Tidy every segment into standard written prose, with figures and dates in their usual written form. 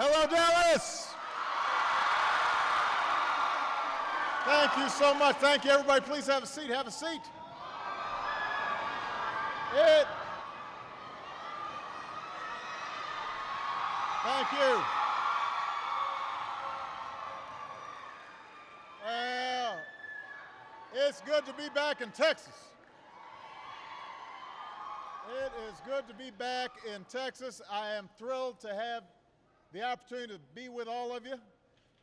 Hello, Dallas. Thank you so much. Thank you, everybody. Please have a seat. Have a seat. Thank you. Well, it's good to be back in Texas. It is good to be back in Texas. I am thrilled to have the opportunity to be with all of you.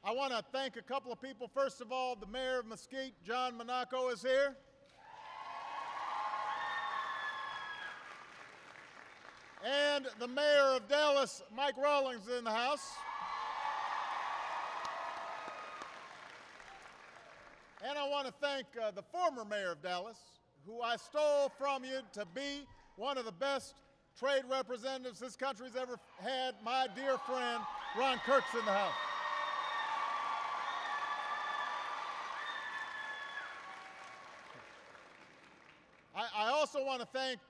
I want to thank a couple of people. First of all, the mayor of Mesquite, John Monaco, is here. And the mayor of Dallas, Mike Rawlings, is in the house. And I want to thank the former mayor of Dallas, who I stole from you to be one of the best trade representatives this country's ever had, my dear friend, Ron Kirk's in the house. I also want to thank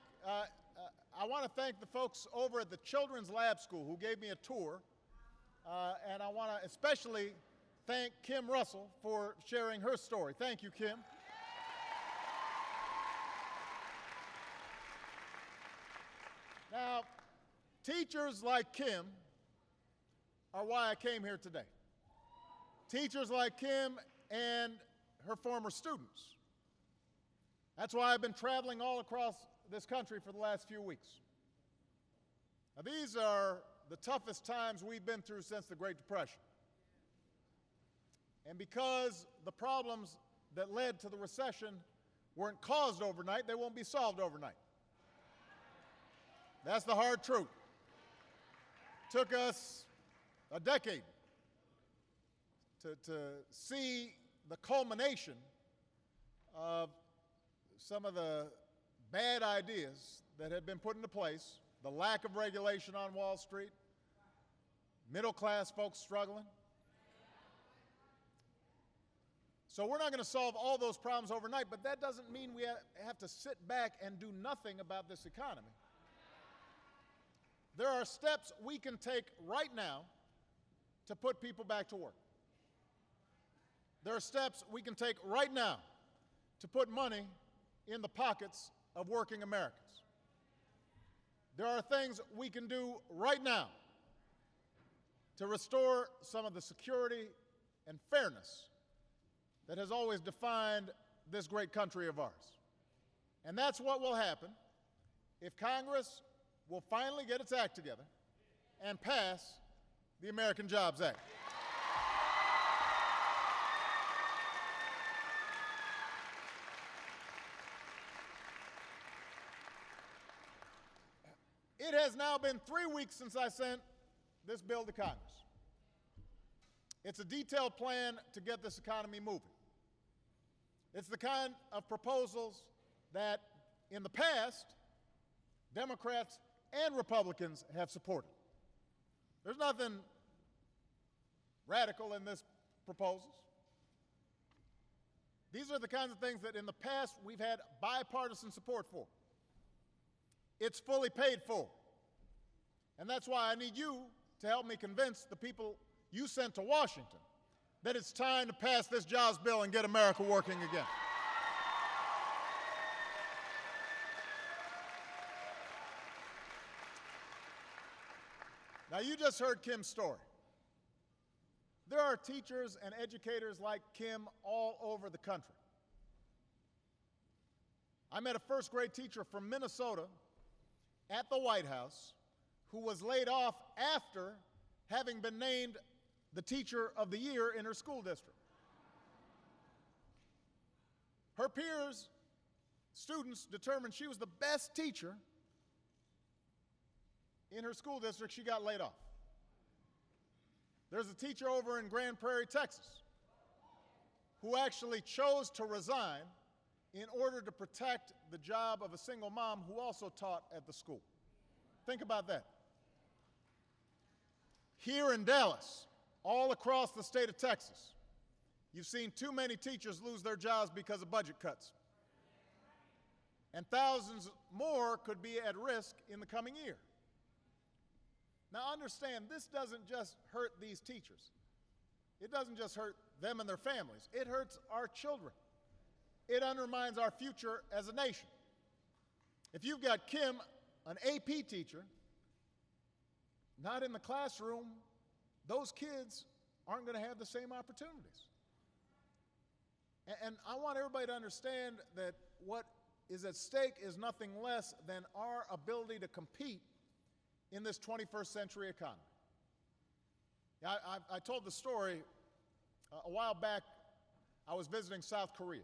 the folks over at the Children's Lab School who gave me a tour, and I want to especially thank Kim Russell for sharing her story. Thank you, Kim. Now, teachers like Kim are why I came here today. Teachers like Kim and her former students. That's why I've been traveling all across this country for the last few weeks. Now, these are the toughest times we've been through since the Great Depression. And because the problems that led to the recession weren't caused overnight, they won't be solved overnight. That's the hard truth. It took us a decade to see the culmination of some of the bad ideas that had been put into place, the lack of regulation on Wall Street, middle-class folks struggling. So we're not going to solve all those problems overnight, but that doesn't mean we have to sit back and do nothing about this economy. There are steps we can take right now to put people back to work. There are steps we can take right now to put money in the pockets of working Americans. There are things we can do right now to restore some of the security and fairness that has always defined this great country of ours. And that's what will happen if Congress will finally get its act together and pass the American Jobs Act. It has now been 3 weeks since I sent this bill to Congress. It's a detailed plan to get this economy moving. It's the kind of proposals that, in the past, Democrats and Republicans have supported. There's nothing radical in this proposals. These are the kinds of things that in the past we've had bipartisan support for. It's fully paid for. And that's why I need you to help me convince the people you sent to Washington that it's time to pass this jobs bill and get America working again. Now, you just heard Kim's story. There are teachers and educators like Kim all over the country. I met a first grade teacher from Minnesota at the White House who was laid off after having been named the Teacher of the Year in her school district. Her peers, students, determined she was the best teacher in her school district. She got laid off. There's a teacher over in Grand Prairie, Texas, who actually chose to resign in order to protect the job of a single mom who also taught at the school. Think about that. Here in Dallas, all across the state of Texas, you've seen too many teachers lose their jobs because of budget cuts. And thousands more could be at risk in the coming year. Now understand, this doesn't just hurt these teachers. It doesn't just hurt them and their families. It hurts our children. It undermines our future as a nation. If you've got Kim, an AP teacher, not in the classroom, those kids aren't going to have the same opportunities. And I want everybody to understand that what is at stake is nothing less than our ability to compete in this 21st century economy. I told the story a while back. I was visiting South Korea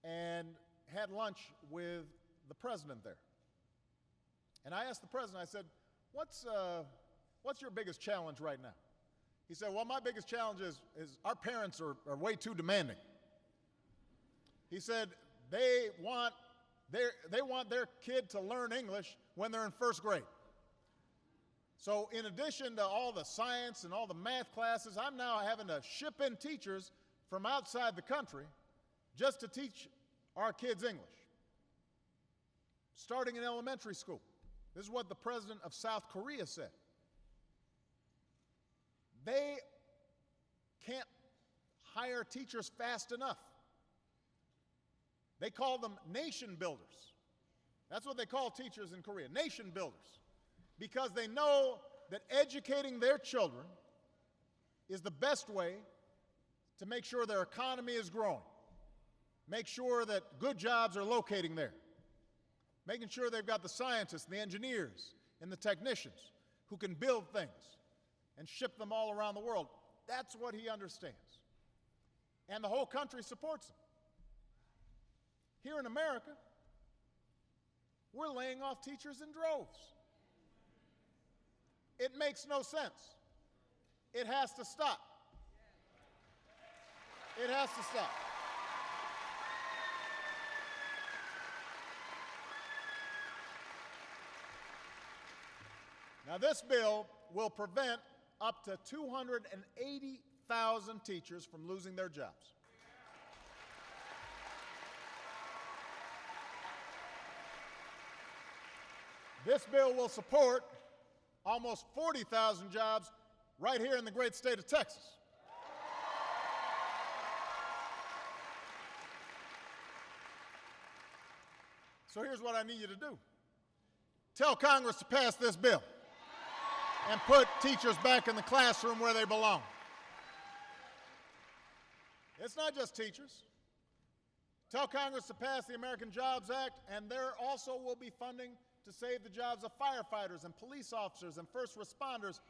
and had lunch with the president there. And I asked the president, I said, what's your biggest challenge right now? He said, well, my biggest challenge is our parents are way too demanding. He said they want their kid to learn English when they're in first grade. So in addition to all the science and all the math classes, I'm now having to ship in teachers from outside the country just to teach our kids English, starting in elementary school. This is what the president of South Korea said. They can't hire teachers fast enough. They call them nation builders. That's what they call teachers in Korea, nation builders, because they know that educating their children is the best way to make sure their economy is growing, make sure that good jobs are locating there, making sure they've got the scientists, the engineers, and the technicians who can build things and ship them all around the world. That's what he understands. And the whole country supports him. Here in America, we're laying off teachers in droves. It makes no sense. It has to stop. It has to stop. Now, this bill will prevent up to 280,000 teachers from losing their jobs. This bill will support almost 40,000 jobs right here in the great state of Texas. So here's what I need you to do. Tell Congress to pass this bill and put teachers back in the classroom where they belong. It's not just teachers. Tell Congress to pass the American Jobs Act, and there also will be funding to save the jobs of firefighters and police officers and first responders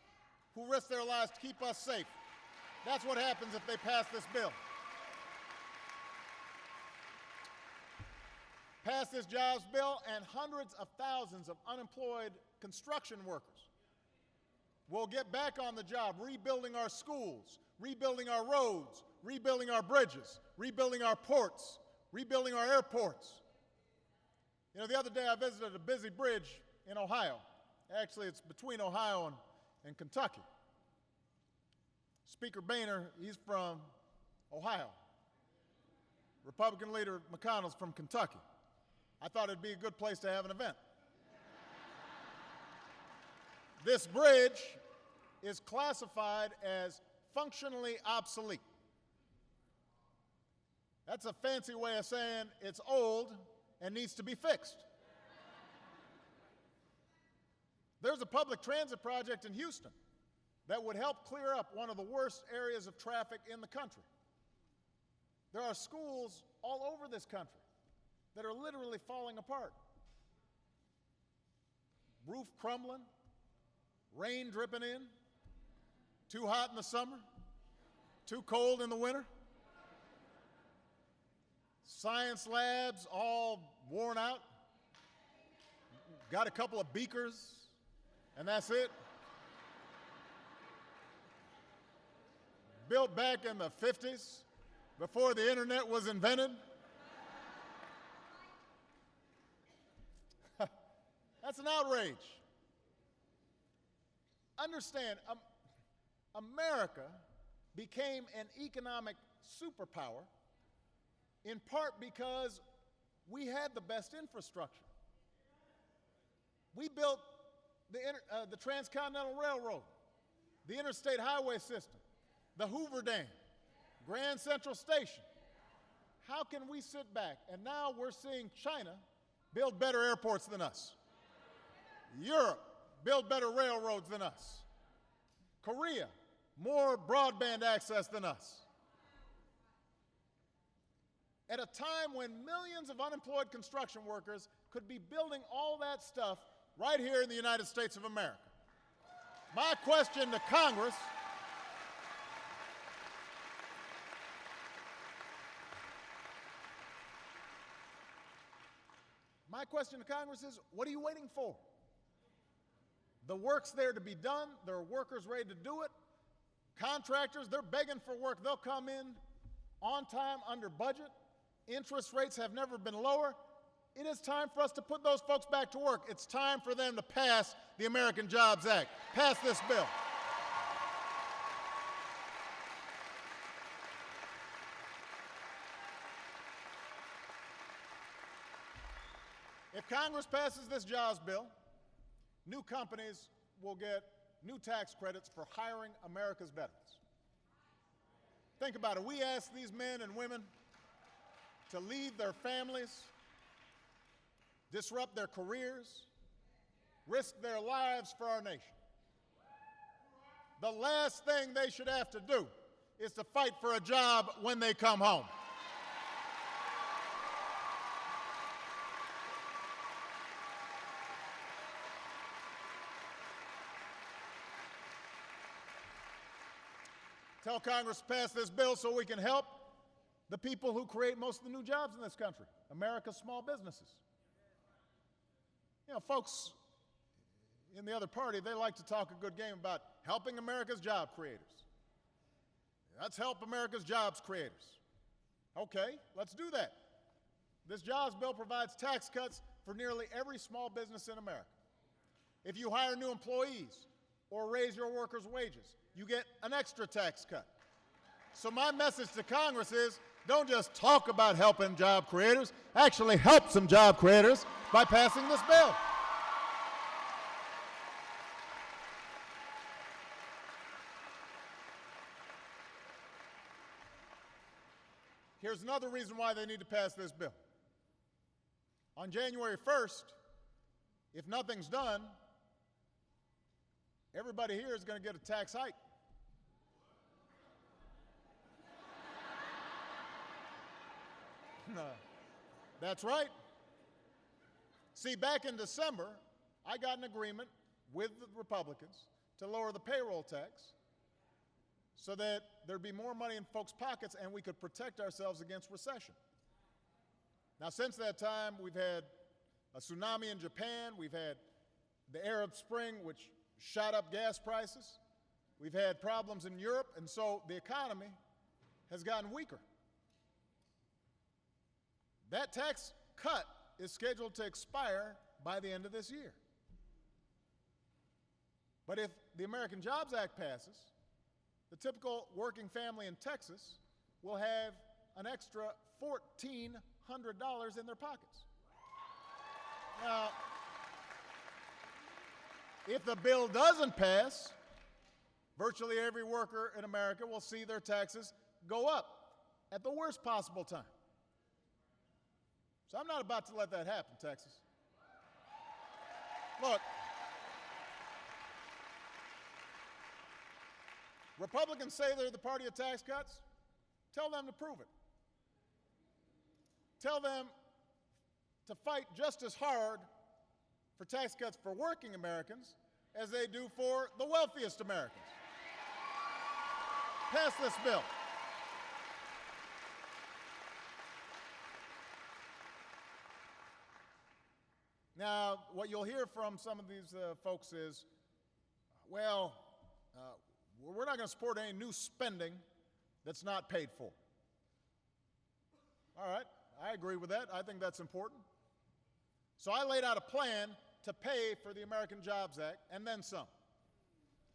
who risk their lives to keep us safe. That's what happens if they pass this bill. Pass this jobs bill, and hundreds of thousands of unemployed construction workers will get back on the job, rebuilding our schools, rebuilding our roads, rebuilding our bridges, rebuilding our ports, rebuilding our airports. You know, the other day I visited a busy bridge in Ohio. Actually, it's between Ohio and Kentucky. Speaker Boehner, he's from Ohio. Republican leader McConnell's from Kentucky. I thought it'd be a good place to have an event. This bridge is classified as functionally obsolete. That's a fancy way of saying it's old and needs to be fixed. There's a public transit project in Houston that would help clear up one of the worst areas of traffic in the country. There are schools all over this country that are literally falling apart. Roof crumbling, rain dripping in, too hot in the summer, too cold in the winter. Science labs all worn out. Got a couple of beakers, and that's it. Built back in the 50s, before the internet was invented. That's an outrage. Understand, America became an economic superpower in part because we had the best infrastructure. We built the Transcontinental Railroad, the interstate highway system, the Hoover Dam, Grand Central Station. How can we sit back? And now we're seeing China build better airports than us. Europe build better railroads than us. Korea, more broadband access than us. At a time when millions of unemployed construction workers could be building all that stuff right here in the United States of America. My question to Congress is, what are you waiting for? The work's there to be done. There are workers ready to do it. Contractors, they're begging for work. They'll come in on time, under budget. Interest rates have never been lower. It is time for us to put those folks back to work. It's time for them to pass the American Jobs Act. Pass this bill. If Congress passes this jobs bill, new companies will get new tax credits for hiring America's veterans. Think about it. We ask these men and women to leave their families, disrupt their careers, risk their lives for our nation. The last thing they should have to do is to fight for a job when they come home. Tell Congress to pass this bill so we can help the people who create most of the new jobs in this country, America's small businesses. You know, folks in the other party, they like to talk a good game about helping America's job creators. Let's help America's jobs creators. Okay, let's do that. This jobs bill provides tax cuts for nearly every small business in America. If you hire new employees or raise your workers' wages, you get an extra tax cut. So my message to Congress is, don't just talk about helping job creators, actually help some job creators by passing this bill. Here's another reason why they need to pass this bill. On January 1st, if nothing's done, everybody here is going to get a tax hike. That's right. See, back in December, I got an agreement with the Republicans to lower the payroll tax so that there'd be more money in folks' pockets and we could protect ourselves against recession. Now, since that time, we've had a tsunami in Japan. We've had the Arab Spring, which shot up gas prices. We've had problems in Europe, and so the economy has gotten weaker. That tax cut is scheduled to expire by the end of this year. But if the American Jobs Act passes, the typical working family in Texas will have an extra $1,400 in their pockets. Now, if the bill doesn't pass, virtually every worker in America will see their taxes go up at the worst possible time. So I'm not about to let that happen, Texas. Look, Republicans say they're the party of tax cuts. Tell them to prove it. Tell them to fight just as hard for tax cuts for working Americans as they do for the wealthiest Americans. Pass this bill. Now, what you'll hear from some of these folks is, well, we're not going to support any new spending that's not paid for. All right, I agree with that. I think that's important. So I laid out a plan to pay for the American Jobs Act and then some.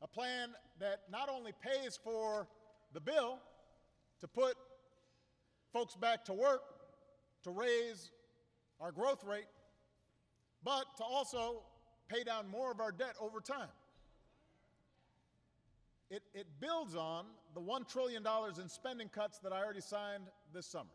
A plan that not only pays for the bill to put folks back to work, to raise our growth rate, but to also pay down more of our debt over time. It builds on the $1 trillion in spending cuts that I already signed this summer,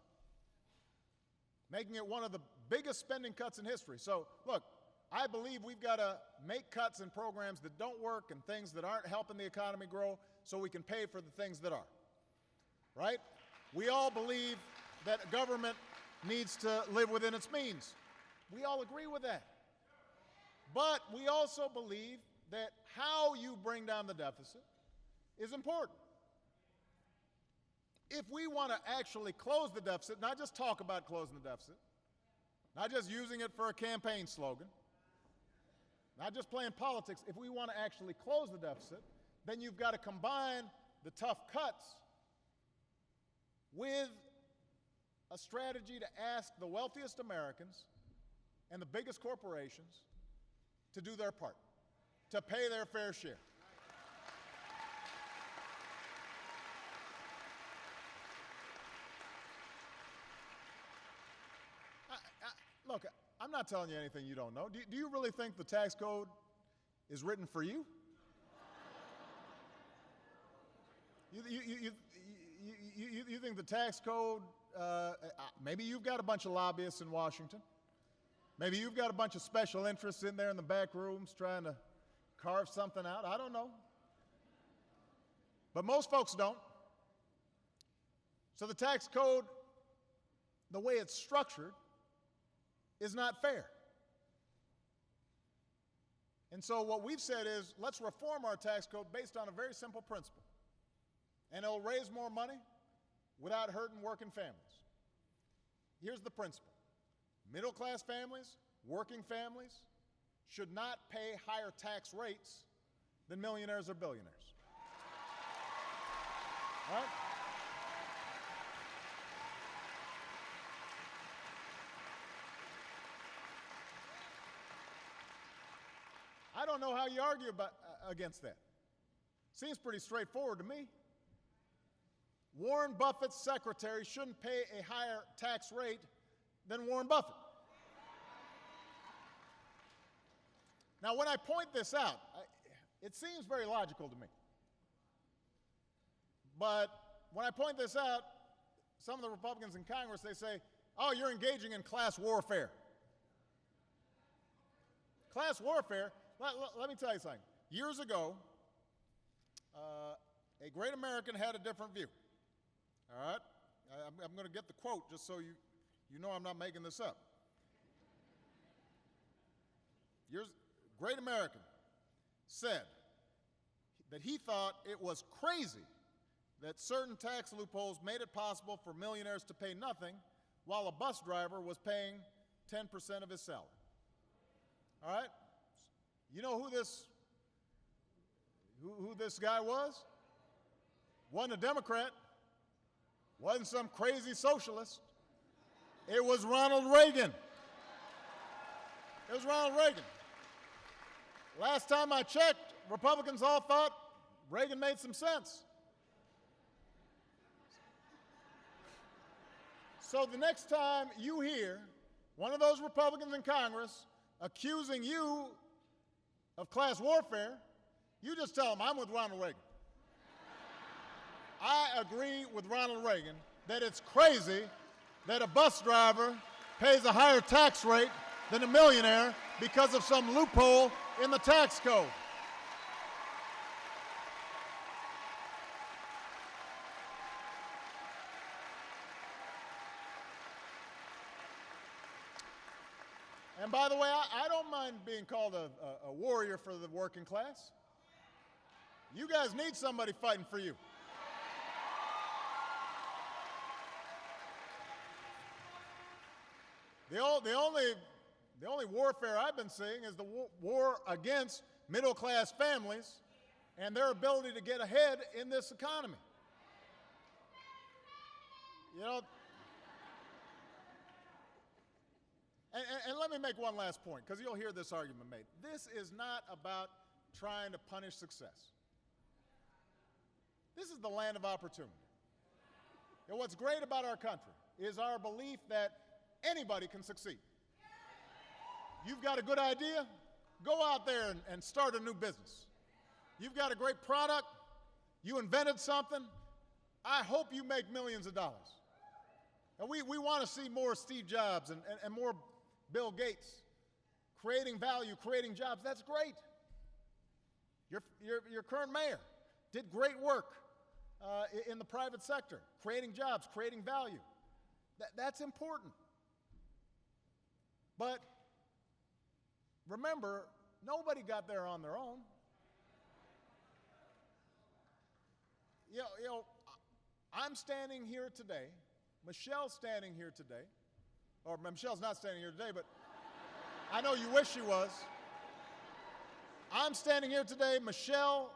making it one of the biggest spending cuts in history. So, look, I believe we've got to make cuts in programs that don't work and things that aren't helping the economy grow so we can pay for the things that are, right? We all believe that government needs to live within its means. We all agree with that. But we also believe that how you bring down the deficit is important. If we want to actually close the deficit, not just talk about closing the deficit, not just using it for a campaign slogan, not just playing politics, if we want to actually close the deficit, then you've got to combine the tough cuts with a strategy to ask the wealthiest Americans and the biggest corporations to do their part, to pay their fair share. Look, I'm not telling you anything you don't know. Do you really think the tax code is written for you? You think the tax code, maybe you've got a bunch of lobbyists in Washington. Maybe you've got a bunch of special interests in there in the back rooms trying to carve something out. I don't know. But most folks don't. So the tax code, the way it's structured, is not fair. And so what we've said is, let's reform our tax code based on a very simple principle. And it'll raise more money without hurting working families. Here's the principle. Middle-class families, working families, should not pay higher tax rates than millionaires or billionaires. All right? I don't know how you argue against that. Seems pretty straightforward to me. Warren Buffett's secretary shouldn't pay a higher tax rate than Warren Buffett. Now, when I point this out, it seems very logical to me. But when I point this out, some of the Republicans in Congress, they say, oh, you're engaging in class warfare. Class warfare? Let me tell you something. Years ago, a great American had a different view. All right? I'm going to get the quote just so you know I'm not making this up. Great American said that he thought it was crazy that certain tax loopholes made it possible for millionaires to pay nothing while a bus driver was paying 10% of his salary. All right? You know who this guy was? Wasn't a Democrat. Wasn't some crazy socialist. It was Ronald Reagan. It was Ronald Reagan. Last time I checked, Republicans all thought Reagan made some sense. So the next time you hear one of those Republicans in Congress accusing you of class warfare, you just tell them, I'm with Ronald Reagan. I agree with Ronald Reagan that it's crazy that a bus driver pays a higher tax rate than a millionaire because of some loophole in the tax code. And by the way, I don't mind being called a warrior for the working class. You guys need somebody fighting for you. The only warfare I've been seeing is the war against middle-class families and their ability to get ahead in this economy. You know, and let me make one last point, because you'll hear this argument made. This is not about trying to punish success. This is the land of opportunity. And what's great about our country is our belief that anybody can succeed. You've got a good idea? Go out there and start a new business. You've got a great product. You invented something. I hope you make millions of dollars. And we want to see more Steve Jobs and more Bill Gates creating value, creating jobs. That's great. Your current mayor did great work in the private sector, creating jobs, creating value. That's important. But remember, nobody got there on their own. You know, I'm standing here today. Michelle's standing here today. Or Michelle's not standing here today, but I know you wish she was. I'm standing here today. Michelle,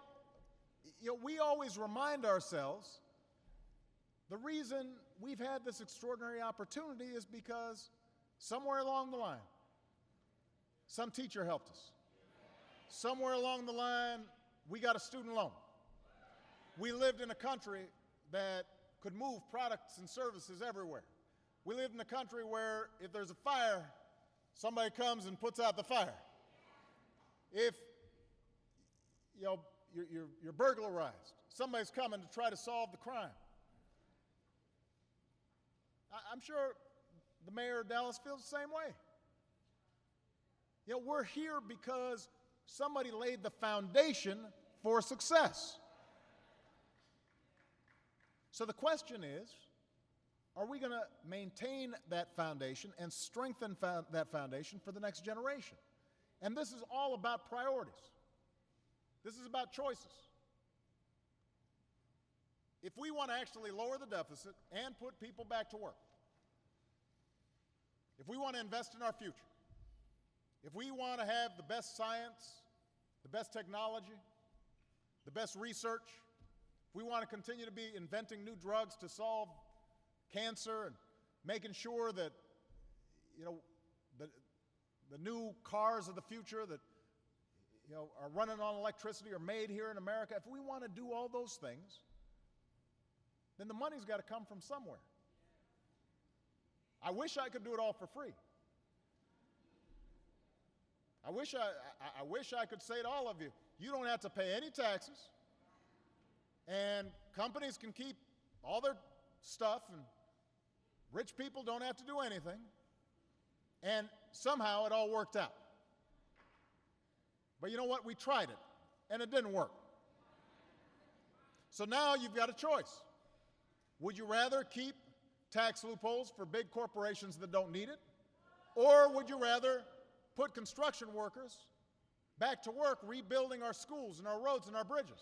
we always remind ourselves the reason we've had this extraordinary opportunity is because somewhere along the line, some teacher helped us. Somewhere along the line, we got a student loan. We lived in a country that could move products and services everywhere. We lived in a country where if there's a fire, somebody comes and puts out the fire. If you're burglarized, somebody's coming to try to solve the crime. I'm sure the mayor of Dallas feels the same way. We're here because somebody laid the foundation for success. So the question is, are we going to maintain that foundation and strengthen that foundation for the next generation? And this is all about priorities. This is about choices. If we want to actually lower the deficit and put people back to work, if we want to invest in our future, if we want to have the best science, the best technology, the best research, if we want to continue to be inventing new drugs to solve cancer and making sure that the new cars of the future that are running on electricity are made here in America, if we want to do all those things, then the money's got to come from somewhere. I wish I could do it all for free. I wish I could say to all of you, you don't have to pay any taxes, and companies can keep all their stuff, and rich people don't have to do anything, and somehow it all worked out. But you know what? We tried it, and it didn't work. So now you've got a choice. Would you rather keep tax loopholes for big corporations that don't need it? Or would you rather put construction workers back to work rebuilding our schools and our roads and our bridges?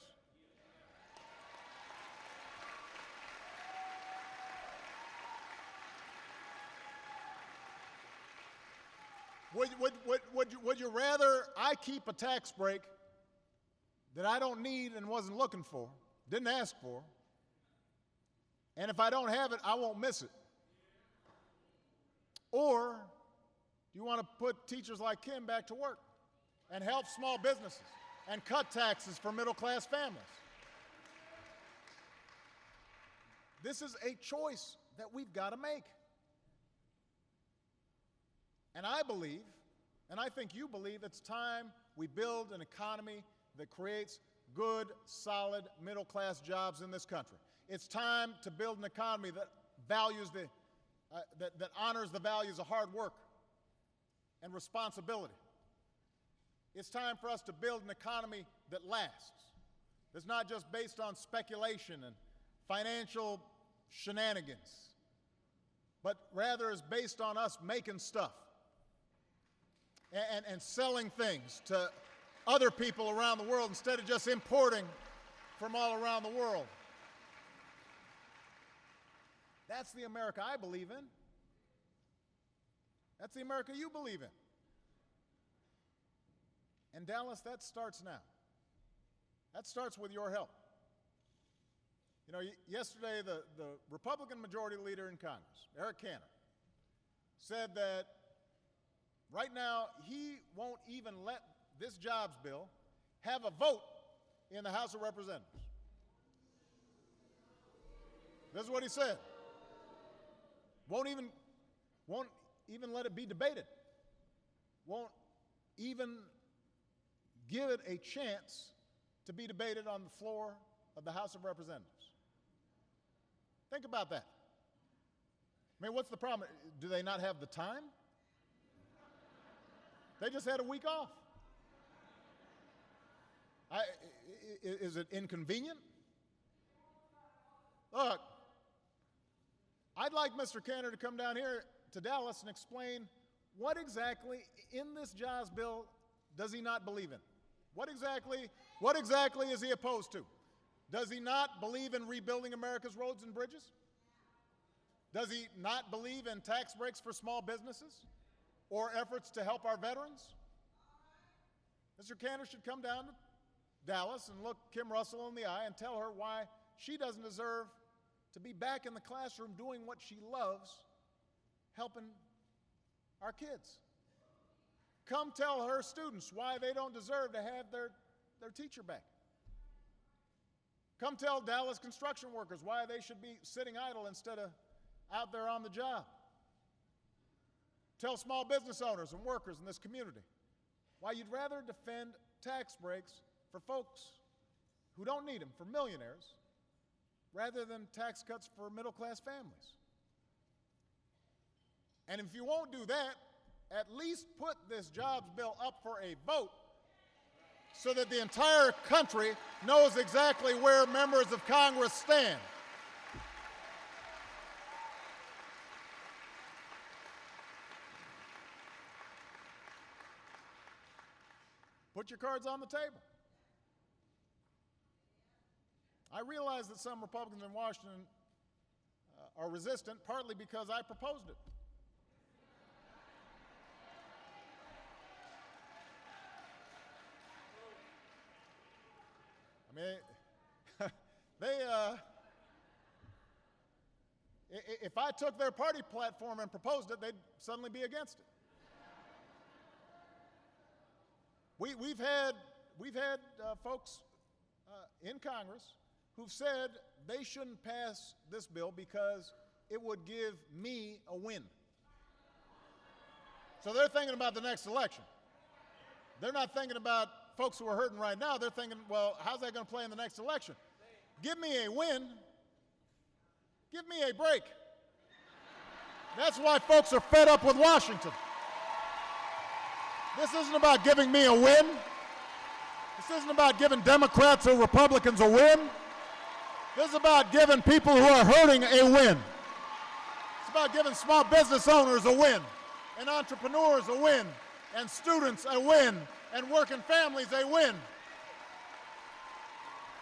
Would you rather I keep a tax break that I don't need and wasn't looking for, didn't ask for, and if I don't have it, I won't miss it? Or do you want to put teachers like Kim back to work and help small businesses and cut taxes for middle-class families? This is a choice that we've got to make. And I believe, and I think you believe, it's time we build an economy that creates good, solid, middle-class jobs in this country. It's time to build an economy that values that honors the values of hard work and responsibility. It's time for us to build an economy that lasts. That's not just based on speculation and financial shenanigans, but rather is based on us making stuff and selling things to other people around the world instead of just importing from all around the world. That's the America I believe in. That's the America you believe in. And Dallas, that starts now. That starts with your help. Yesterday the Republican Majority Leader in Congress, Eric Cantor, said that right now he won't even let this jobs bill have a vote in the House of Representatives. This is what he said. Won't even let it be debated. Won't even give it a chance to be debated on the floor of the House of Representatives. Think about that. I mean, what's the problem? Do they not have the time? They just had a week off. Is it inconvenient? Look, I'd like Mr. Cantor to come down here to Dallas and explain what exactly in this jobs bill does he not believe in? What exactly is he opposed to? Does he not believe in rebuilding America's roads and bridges? Does he not believe in tax breaks for small businesses or efforts to help our veterans? Mr. Cantor should come down to Dallas and look Kim Russell in the eye and tell her why she doesn't deserve to be back in the classroom doing what she loves, helping our kids. Come tell her students why they don't deserve to have their teacher back. Come tell Dallas construction workers why they should be sitting idle instead of out there on the job. Tell small business owners and workers in this community why you'd rather defend tax breaks for folks who don't need them, for millionaires, rather than tax cuts for middle-class families. And if you won't do that, at least put this jobs bill up for a vote so that the entire country knows exactly where members of Congress stand. Put your cards on the table. I realize that some Republicans in Washington are resistant, partly because I proposed it. I mean, if I took their party platform and proposed it, they'd suddenly be against it. We've had folks in Congress who've said they shouldn't pass this bill because it would give me a win. So they're thinking about the next election. They're not thinking about folks who are hurting right now. They're thinking, well, how's that going to play in the next election? Give me a win. Give me a break. That's why folks are fed up with Washington. This isn't about giving me a win. This isn't about giving Democrats or Republicans a win. This is about giving people who are hurting a win. It's about giving small business owners a win, and entrepreneurs a win, and students a win, and working families a win.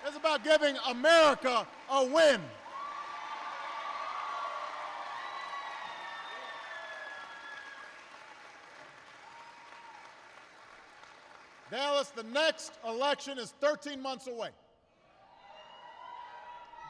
It's about giving America a win. Dallas, the next election is 13 months away.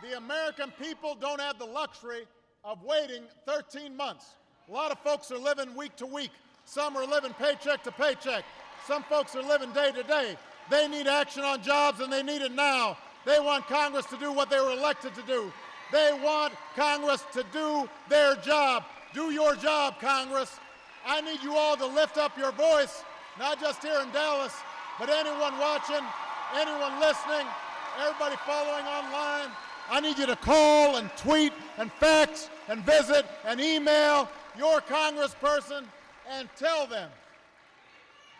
The American people don't have the luxury of waiting 13 months. A lot of folks are living week to week. Some are living paycheck to paycheck. Some folks are living day to day. They need action on jobs, and they need it now. They want Congress to do what they were elected to do. They want Congress to do their job. Do your job, Congress. I need you all to lift up your voice, not just here in Dallas, but anyone watching, anyone listening, everybody following online. I need you to call and tweet and fax and visit and email your congressperson and tell them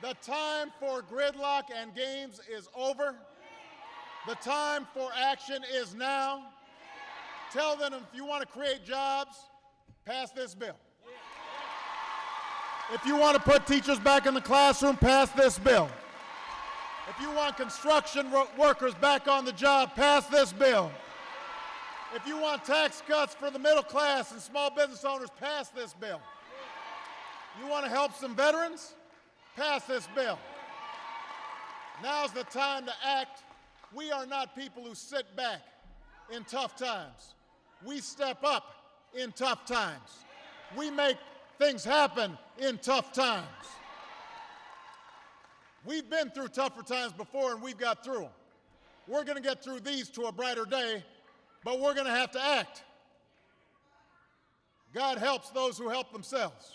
the time for gridlock and games is over. The time for action is now. Tell them if you want to create jobs, pass this bill. If you want to put teachers back in the classroom, pass this bill. If you want construction workers back on the job, pass this bill. If you want tax cuts for the middle class and small business owners, pass this bill. You want to help some veterans? Pass this bill. Now's the time to act. We are not people who sit back in tough times. We step up in tough times. We make things happen in tough times. We've been through tougher times before, and we've got through them. We're going to get through these to a brighter day, but we're going to have to act. God helps those who help themselves.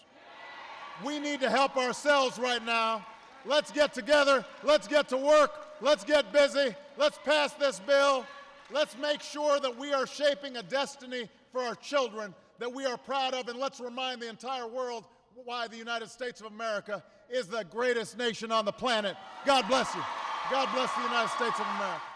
We need to help ourselves right now let's get together, let's get to work, let's get busy, let's pass this bill. Let's make sure that we are shaping a destiny for our children that we are proud of, and let's remind the entire world why the United States of America is the greatest nation on the planet. God bless you. God bless the United States of America.